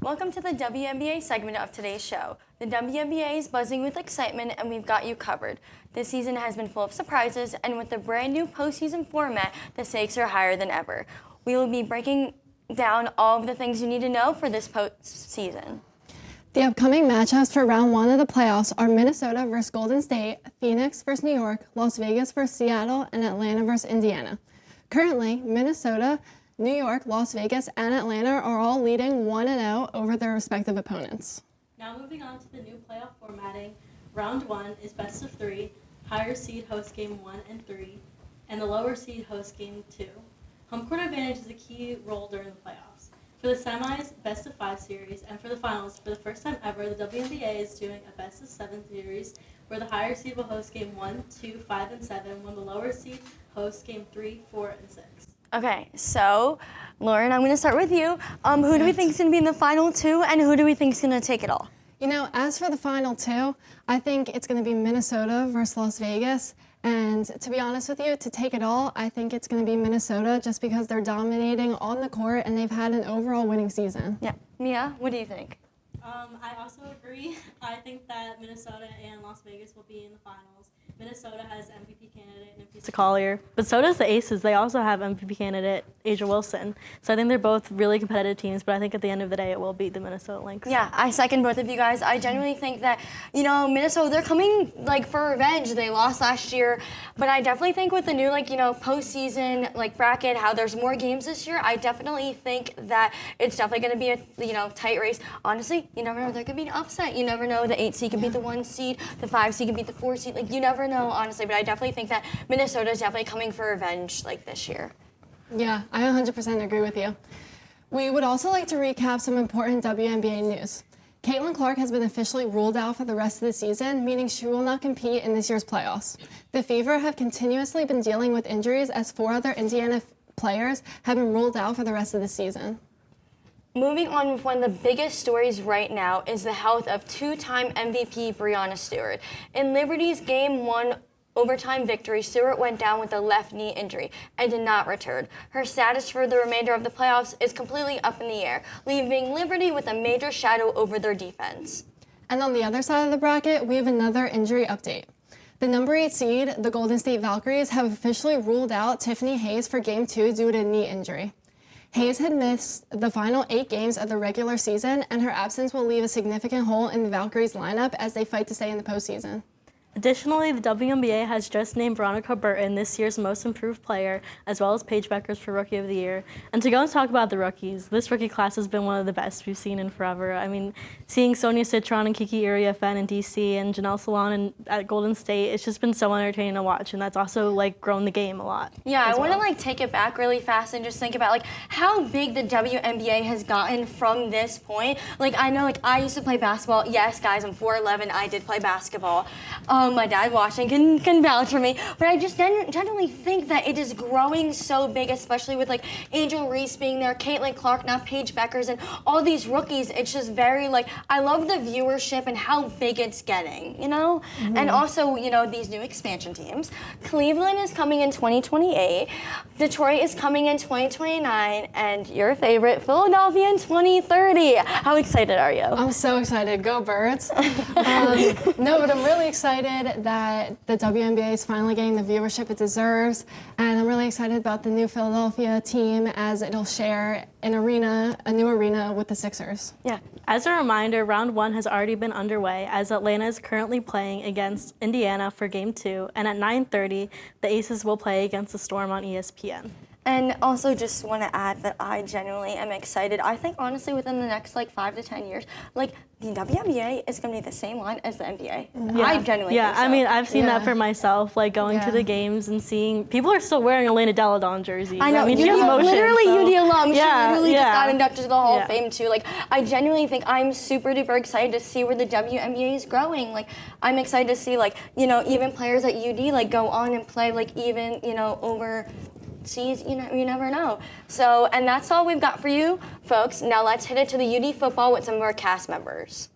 Welcome to the WNBA segment of today's show. The WNBA is buzzing with excitement and we've got you covered. This season has been full of surprises, and with the brand new postseason format, the stakes are higher than ever. We will be breaking down all of the things you need to know for this postseason. The upcoming matchups for round one of the playoffs are Minnesota versus Golden State, Phoenix versus New York, Las Vegas versus Seattle, and Atlanta versus Indiana. Currently, Minnesota, New York, Las Vegas, and Atlanta are all leading 1-0 over their respective opponents. Now moving on to the new playoff formatting, round one is best of three, higher seed host game 1 and 3, and the lower seed host game 2. Home court advantage is a key role during the playoffs. For the semis, best of 5 series, and for the finals, for the first time ever, the WNBA is doing a best of 7 series, where the higher seed will host game 1, 2, 5, and 7, when the lower seed hosts game 3, 4, and 6. Okay, so Lauren, I'm going to start with you. Who do we think is going to be in the final two, and who do we think is going to take it all? You know, as for the final two, I think it's going to be Minnesota versus Las Vegas. And to be honest with you, to take it all, I think it's going to be Minnesota just because they're dominating on the court and they've had an overall winning season. Yeah. Mia, what do you think? I also agree. I think that Minnesota and Las Vegas will be in the finals. Minnesota has MVP candidate Napisa Collier, but so does the Aces. They also have MVP candidate Asia Wilson. So I think they're both really competitive teams, but I think at the end of the day it will be the Minnesota Lynx. Yeah, I second both of you guys. I genuinely think that, Minnesota, they're coming for revenge. They lost last year, but I definitely think with the new postseason bracket, how there's more games this year, I definitely think that it's definitely going to be a tight race. Honestly, you never know, there could be an upset. You never know, the 8 seed could beat the 1 seed, the 5 seed could beat the 4 seed. You never know, honestly, but I definitely think that Minnesota is definitely coming for revenge this year. Yeah, I 100% agree with you. We would also like to recap some important WNBA news. Caitlin Clark has been officially ruled out for the rest of the season, meaning she will not compete in this year's playoffs. The Fever have continuously been dealing with injuries as 4 other Indiana players have been ruled out for the rest of the season. Moving on with one of the biggest stories right now is the health of 2-time MVP Breanna Stewart. In Liberty's Game 1 overtime victory, Stewart went down with a left knee injury and did not return. Her status for the remainder of the playoffs is completely up in the air, leaving Liberty with a major shadow over their defense. And on the other side of the bracket, we have another injury update. The number 8 seed, the Golden State Valkyries, have officially ruled out Tiffany Hayes for Game 2 due to a knee injury. Hayes had missed the final 8 games of the regular season, and her absence will leave a significant hole in the Valkyries lineup as they fight to stay in the postseason. Additionally, the WNBA has just named Veronica Burton this year's Most Improved Player, as well as Paige Beckers for Rookie of the Year. And to go and talk about the rookies, this rookie class has been one of the best we've seen in forever. I mean, seeing Sonia Citron and Kiki Iriafen in DC and Janelle Salon at Golden State, it's just been so entertaining to watch, and that's also grown the game a lot. Yeah, I want to take it back really fast and just think about how big the WNBA has gotten from this point. I know I used to play basketball. Yes, guys, I'm 4'11". I did play basketball. My dad watching can vouch for me, but I just generally think that it is growing so big, especially with Angel Reese being there, Caitlin Clark, now Paige Beckers, and all these rookies. It's just very I love the viewership and how big it's getting, Mm-hmm. And also, these new expansion teams. Cleveland is coming in 2028, Detroit is coming in 2029, and your favorite, Philadelphia in 2030. How excited are you? I'm so excited. Go Birds. No, but I'm really excited that the WNBA is finally getting the viewership it deserves, and I'm really excited about the new Philadelphia team as it'll share a new arena with the Sixers. Yeah. As a reminder, round 1 has already been underway as Atlanta is currently playing against Indiana for Game 2, and at 9:30, the Aces will play against the Storm on ESPN. And also just want to add that I genuinely am excited. I think, honestly, within the next 5 to 10 years, the WNBA is going to be the same line as the NBA. Yeah. I genuinely think so. I mean, I've seen that for myself, going to the games and seeing people are still wearing Elena Deladon jerseys. I know, she has motion, literally UD alum. Yeah, she literally just got inducted to the Hall of Fame, too. I genuinely think I'm super duper excited to see where the WNBA is growing. I'm excited to see, even players at UD, go on and play, even, overseas, you never know. So, and that's all we've got for you, folks. Now let's hit it to the UD football with some of our cast members.